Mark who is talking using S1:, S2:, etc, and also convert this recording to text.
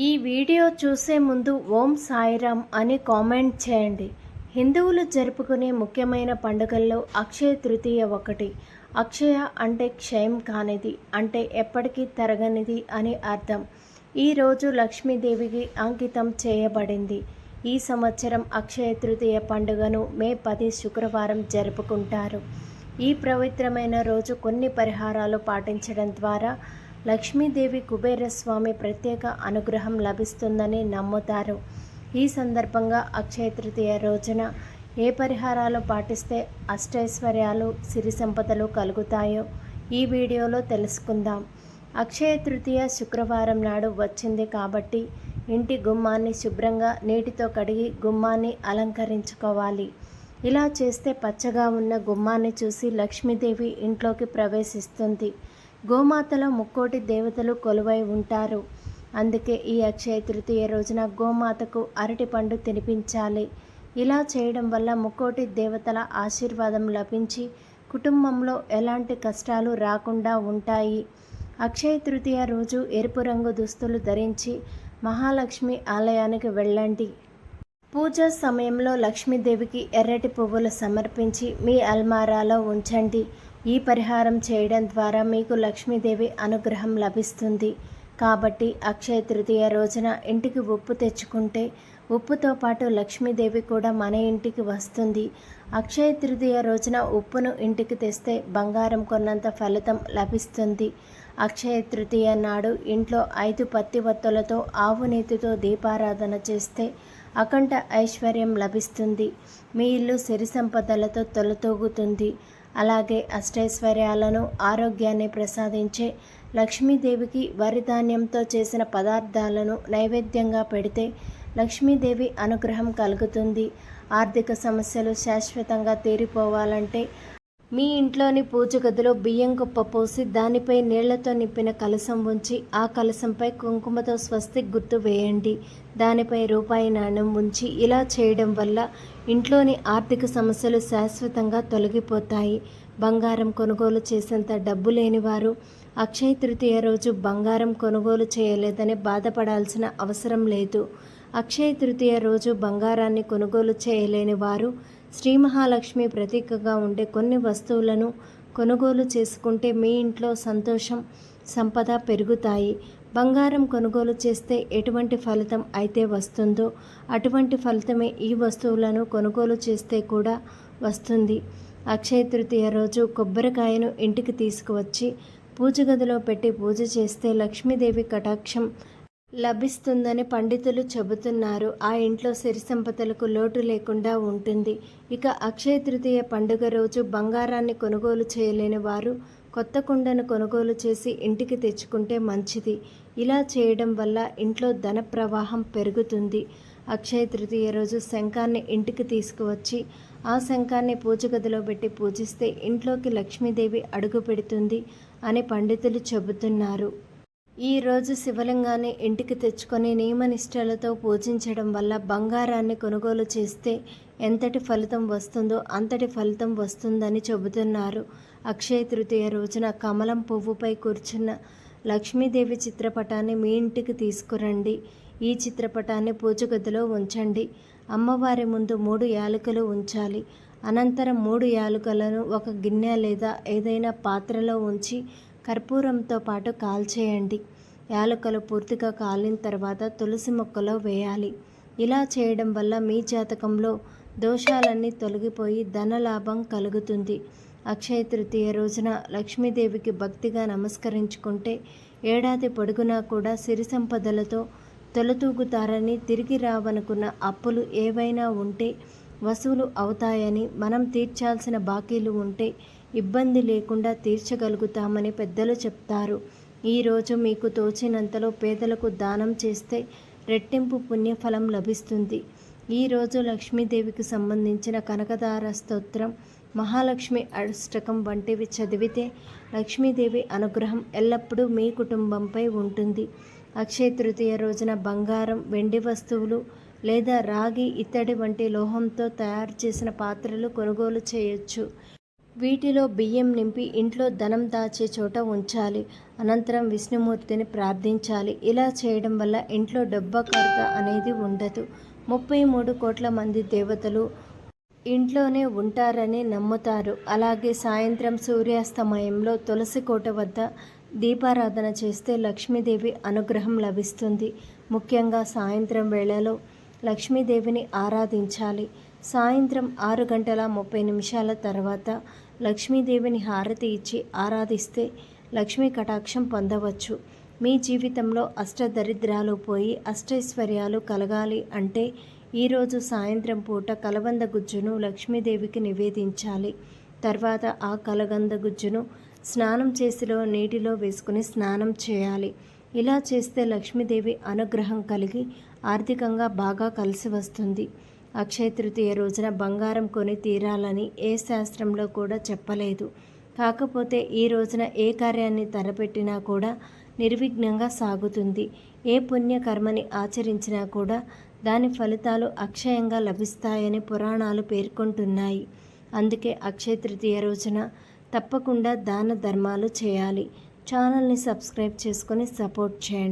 S1: ఈ వీడియో చూసే ముందు ఓం సాయిరామ్ అని కామెంట్ చేయండి. హిందువులు జరుపుకునే ముఖ్యమైన పండుగల్లో అక్షయ తృతీయ ఒకటి. అక్షయ అంటే క్షయం కానిది, అంటే ఎప్పటికీ తరగనిది అని అర్థం. ఈరోజు లక్ష్మీదేవికి అంకితం చేయబడింది. ఈ సంవత్సరం అక్షయ తృతీయ పండుగను మే 10 శుక్రవారం జరుపుకుంటారు. ఈ పవిత్రమైన రోజు కొన్ని పరిహారాలు పాటించడం ద్వారా లక్ష్మీదేవి కుబేరస్వామి ప్రత్యేక అనుగ్రహం లభిస్తుందని నమ్ముతారు. ఈ సందర్భంగా అక్షయ తృతీయ రోజున ఏ పరిహారాలు పాటిస్తే అష్టైశ్వర్యాలు, సిరి సంపదలు కలుగుతాయో ఈ వీడియోలో తెలుసుకుందాం. అక్షయ తృతీయ శుక్రవారం నాడు వచ్చింది కాబట్టి ఇంటి గుమ్మాన్ని శుభ్రంగా నీటితో కడిగి గుమ్మాన్ని అలంకరించుకోవాలి. ఇలా చేస్తే పచ్చగా ఉన్న గుమ్మాన్ని చూసి లక్ష్మీదేవి ఇంట్లోకి ప్రవేశిస్తుంది. గోమాతలో ముక్కోటి దేవతలు కొలువై ఉంటారు. అందుకే ఈ అక్షయ తృతీయ రోజున గోమాతకు అరటిపండు తినిపించాలి. ఇలా చేయడం వల్ల ముక్కోటి దేవతల ఆశీర్వాదం లభించి కుటుంబంలో ఎలాంటి కష్టాలు రాకుండా ఉంటాయి. అక్షయ తృతీయ రోజు ఎరుపు రంగు దుస్తులు ధరించి మహాలక్ష్మి ఆలయానికి వెళ్ళండి. పూజ సమయంలో లక్ష్మీదేవికి ఎర్రటి పువ్వులు సమర్పించి మీ అల్మారాలో ఉంచండి. ఈ పరిహారం చేయడం ద్వారా మీకు లక్ష్మీదేవి అనుగ్రహం లభిస్తుంది. కాబట్టి అక్షయ తృతీయ రోజున ఇంటికి ఉప్పు తెచ్చుకుంటే ఉప్పుతో పాటు లక్ష్మీదేవి కూడా మన ఇంటికి వస్తుంది. అక్షయ తృతీయ రోజున ఉప్పును ఇంటికి తెస్తే బంగారం కొన్నంత ఫలితం లభిస్తుంది. అక్షయ తృతీయ నాడు ఇంట్లో 5 పత్తి వత్తులతో ఆవు నేతితో దీపారాధన చేస్తే అఖండ ఐశ్వర్యం లభిస్తుంది. మీ ఇల్లు సిరి సంపదలతో తొలతూగుతుంది. అలాగే అష్టైశ్వర్యాలను, ఆరోగ్యాన్ని ప్రసాదించే లక్ష్మీదేవికి వరిధాన్యంతో చేసిన పదార్థాలను నైవేద్యంగా పెడితే లక్ష్మీదేవి అనుగ్రహం కలుగుతుంది. ఆర్థిక సమస్యలు శాశ్వతంగా తీరిపోవాలంటే మీ ఇంట్లోని పూజ గదిలో బియ్యం కుప్ప పోసి దానిపై నీళ్లతో నింపిన కలశం ఉంచి ఆ కలశంపై కుంకుమతో స్వస్తిక్ గుర్తు వేయండి. దానిపై రూపాయి నాణెం ఉంచి ఇలా చేయడం వల్ల ఇంట్లోని ఆర్థిక సమస్యలు శాశ్వతంగా తొలగిపోతాయి. బంగారం కొనుగోలు చేసేంత డబ్బు లేనివారు అక్షయ తృతీయ రోజు బంగారం కొనుగోలు చేయలేదని బాధపడాల్సిన అవసరం లేదు. అక్షయ తృతీయ రోజు బంగారాన్ని కొనుగోలు చేయలేని వారు శ్రీ మహాలక్ష్మి ప్రతీకగా ఉండే కొన్ని వస్తువులను కొనుగోలు చేసుకుంటే మీ ఇంట్లో సంతోషం, సంపద పెరుగుతాయి. బంగారం కొనుగోలు చేస్తే ఎటువంటి ఫలితం అయితే వస్తుందో అటువంటి ఫలితమే ఈ వస్తువులను కొనుగోలు చేస్తే కూడా వస్తుంది. అక్షయ తృతీయ రోజు కొబ్బరికాయను ఇంటికి తీసుకువచ్చి పూజ గదిలో పెట్టి పూజ చేస్తే లక్ష్మీదేవి కటాక్షం లభిస్తుందని పండితులు చెబుతున్నారు. ఆ ఇంట్లో సిరి సంపదలకు లోటు లేకుండా ఉంటుంది. ఇక అక్షయ తృతీయ పండుగ రోజు బంగారాన్ని కొనుగోలు చేయలేని వారు కొత్త కుండను కొనుగోలు చేసి ఇంటికి తెచ్చుకుంటే మంచిది. ఇలా చేయడం వల్ల ఇంట్లో ధన ప్రవాహం పెరుగుతుంది. అక్షయ తృతీయ రోజు శంఖాన్ని ఇంటికి తీసుకువచ్చి ఆ శంఖాన్ని పూజ గదిలో పెట్టి పూజిస్తే ఇంట్లోకి లక్ష్మీదేవి అడుగు పెడుతుంది అని పండితులు చెబుతున్నారు. ఈరోజు శివలింగాన్ని ఇంటికి తెచ్చుకొని నియమనిష్టలతో పూజించడం వల్ల బంగారాన్ని కొనుగోలు చేస్తే ఎంతటి ఫలితం వస్తుందో అంతటి ఫలితం వస్తుందని చెబుతున్నారు. అక్షయ తృతీయ రోజున కమలం పువ్వుపై కూర్చున్న లక్ష్మీదేవి చిత్రపటాన్ని మీ ఇంటికి తీసుకురండి. ఈ చిత్రపటాన్ని పూజ గదిలో ఉంచండి. అమ్మవారి ముందు 3 యాలకులు ఉంచాలి. అనంతరం 3 యాలకులను ఒక గిన్నె లేదా ఏదైనా పాత్రలో ఉంచి కర్పూరంతో పాటు కాల్చేయండి. యాలకులు పూర్తిగా కాలిన తర్వాత తులసి మొక్కలో వేయాలి. ఇలా చేయడం వల్ల మీ జాతకంలో దోషాలన్నీ తొలగిపోయి ధనలాభం కలుగుతుంది. అక్షయ తృతీయ రోజున లక్ష్మీదేవికి భక్తిగా నమస్కరించుకుంటే ఏడాది పొడుగునా కూడా సిరి సంపదలతో తొలతూగుతారని, తిరిగి రావనుకున్న అప్పులు ఏవైనా ఉంటే వసూలు అవుతాయని, మనం తీర్చాల్సిన బాకీలు ఉంటే ఇబ్బంది లేకుండా తీర్చగలుగుతామని పెద్దలు చెప్తారు. ఈరోజు మీకు తోచినంతలో పేదలకు దానం చేస్తే రెట్టింపు పుణ్యఫలం లభిస్తుంది. ఈరోజు లక్ష్మీదేవికి సంబంధించిన కనకదార స్తోత్రం, మహాలక్ష్మి అష్టకం వంటివి చదివితే లక్ష్మీదేవి అనుగ్రహం ఎల్లప్పుడూ మీ కుటుంబంపై ఉంటుంది. అక్షయ తృతీయ రోజున బంగారం, వెండి వస్తువులు లేదా రాగి, ఇత్తడి వంటి లోహంతో తయారు చేసిన పాత్రలు కొనుగోలు చేయొచ్చు. వీటిలో బియ్యం నింపి ఇంట్లో ధనం దాచే చోట ఉంచాలి. అనంతరం విష్ణుమూర్తిని ప్రార్థించాలి. ఇలా చేయడం వల్ల ఇంట్లో డబ్బు కొరత అనేది ఉండదు. 33 కోట్ల మంది దేవతలు ఇంట్లోనే ఉంటారని నమ్ముతారు. అలాగే సాయంత్రం సూర్యాస్తమయంలో తులసి కోట వద్ద దీపారాధన చేస్తే లక్ష్మీదేవి అనుగ్రహం లభిస్తుంది. ముఖ్యంగా సాయంత్రం వేళలో లక్ష్మీదేవిని ఆరాధించాలి. సాయంత్రం 6:30 తర్వాత లక్ష్మీదేవిని హారతి ఇచ్చి ఆరాధిస్తే లక్ష్మీ కటాక్షం పొందవచ్చు. మీ జీవితంలో అష్టదరిద్రాలు పోయి అష్టైశ్వర్యాలు కలగాలి అంటే ఈరోజు సాయంత్రం పూట కలబంద గుజ్జును లక్ష్మీదేవికి నివేదించాలి. తర్వాత ఆ కలబంద గుజ్జును స్నానం చేసిలో నీటిలో వేసుకుని స్నానం చేయాలి. ఇలా చేస్తే లక్ష్మీదేవి అనుగ్రహం కలిగి ఆర్థికంగా బాగా కలిసి వస్తుంది. అక్షయ తృతీయ రోజున బంగారం కొని తీరాలని ఏ శాస్త్రంలో కూడా చెప్పలేదు. కాకపోతే ఈ రోజున ఏ కార్యాన్ని తలపెట్టినా కూడా నిర్విఘ్నంగా సాగుతుంది. ఏ పుణ్యకర్మని ఆచరించినా కూడా దాని ఫలితాలు అక్షయంగా లభిస్తాయని పురాణాలు పేర్కొంటున్నాయి. అందుకే అక్షయ తృతీయ రోజున తప్పకుండా దాన ధర్మాలు చేయాలి. ఛానల్ని సబ్స్క్రైబ్ చేసుకొని సపోర్ట్ చేయండి.